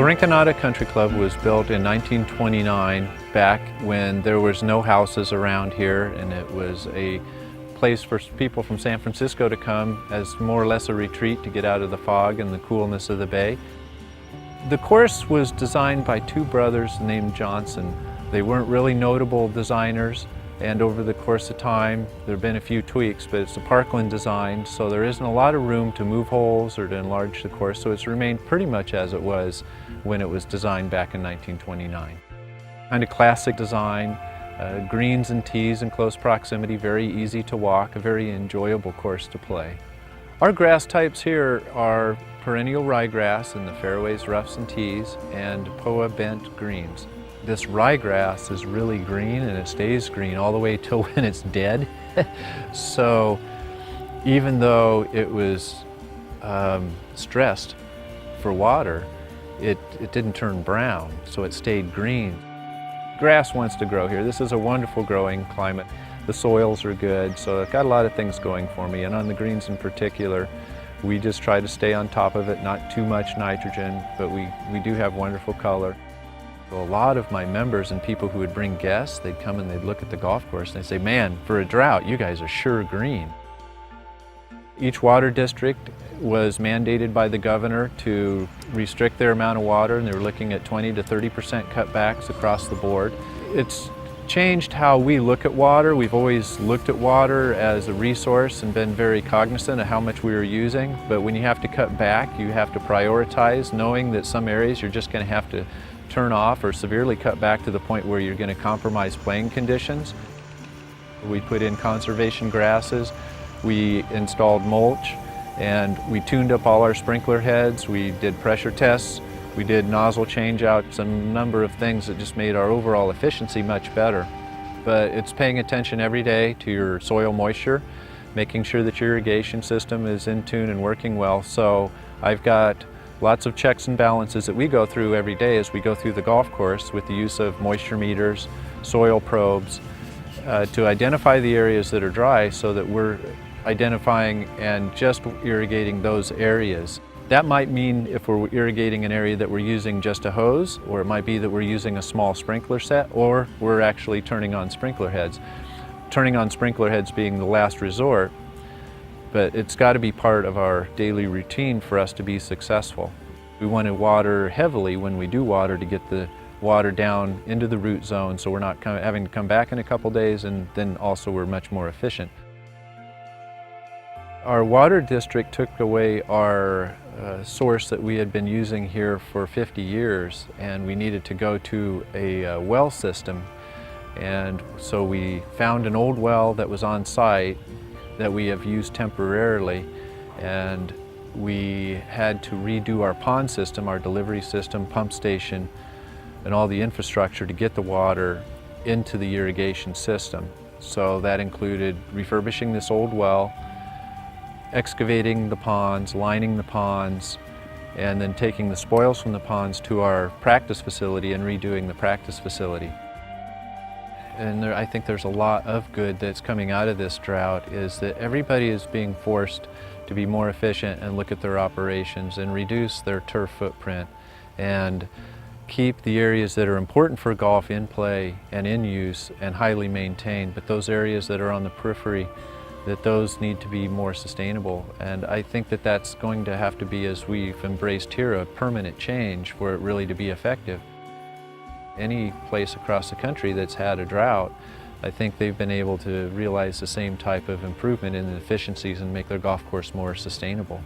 Rinconada Country Club was built in 1929, back when there was no houses around here, and it was a place for people from San Francisco to come as more or less a retreat to get out of the fog and the coolness of the bay. The course was designed by two brothers named Johnson. They weren't really notable designers, and over the course of time there have been a few tweaks, but it's a parkland design, so there isn't a lot of room to move holes or to enlarge the course, so it's remained pretty much as it was when it was designed back in 1929. Kind of classic design, greens and tees in close proximity, very easy to walk, a very enjoyable course to play. Our grass types here are perennial ryegrass in the fairways, roughs and tees, and POA bent greens. This ryegrass is really green, and it stays green all the way till when it's dead. So even though it was stressed for water, it didn't turn brown, so it stayed green. Grass wants to grow here. This is a wonderful growing climate. The soils are good, so I've got a lot of things going for me, and on the greens in particular, we just try to stay on top of it, not too much nitrogen, but we do have wonderful color. So a lot of my members and people who would bring guests, they'd come and they'd look at the golf course and they'd say, man, for a drought, you guys are sure green. Each water district was mandated by the governor to restrict their amount of water, and they were looking at 20 to 30% cutbacks across the board. It's changed how we look at water. We've always looked at water as a resource and been very cognizant of how much we were using, but when you have to cut back, you have to prioritize, knowing that some areas you're just going to have to turn off or severely cut back to the point where you're going to compromise playing conditions. We put in conservation grasses, we installed mulch, and we tuned up all our sprinkler heads. We did pressure tests, we did nozzle changeouts, a number of things that just made our overall efficiency much better. But it's paying attention every day to your soil moisture, making sure that your irrigation system is in tune and working well. So I've got lots of checks and balances that we go through every day as we go through the golf course with the use of moisture meters, soil probes, to identify the areas that are dry so that we're identifying and just irrigating those areas. That might mean if we're irrigating an area that we're using just a hose, or it might be that we're using a small sprinkler set, or we're actually turning on sprinkler heads. Turning on sprinkler heads being the last resort, but it's got to be part of our daily routine for us to be successful. We want to water heavily when we do water to get the water down into the root zone, so we're not having to come back in a couple days, and then also we're much more efficient. Our water district took away our source that we had been using here for 50 years, and we needed to go to a well system. And so we found an old well that was on site that we have used temporarily, and we had to redo our pond system, our delivery system, pump station, and all the infrastructure to get the water into the irrigation system. So that included refurbishing this old well, excavating the ponds, lining the ponds, and then taking the spoils from the ponds to our practice facility and redoing the practice facility. And I think there's a lot of good that's coming out of this drought, is that everybody is being forced to be more efficient and look at their operations and reduce their turf footprint and keep the areas that are important for golf in play and in use and highly maintained, but those areas that are on the periphery, that those need to be more sustainable. And I think that that's going to have to be, as we've embraced here, a permanent change for it really to be effective. Any place across the country that's had a drought, I think they've been able to realize the same type of improvement in the efficiencies and make their golf course more sustainable.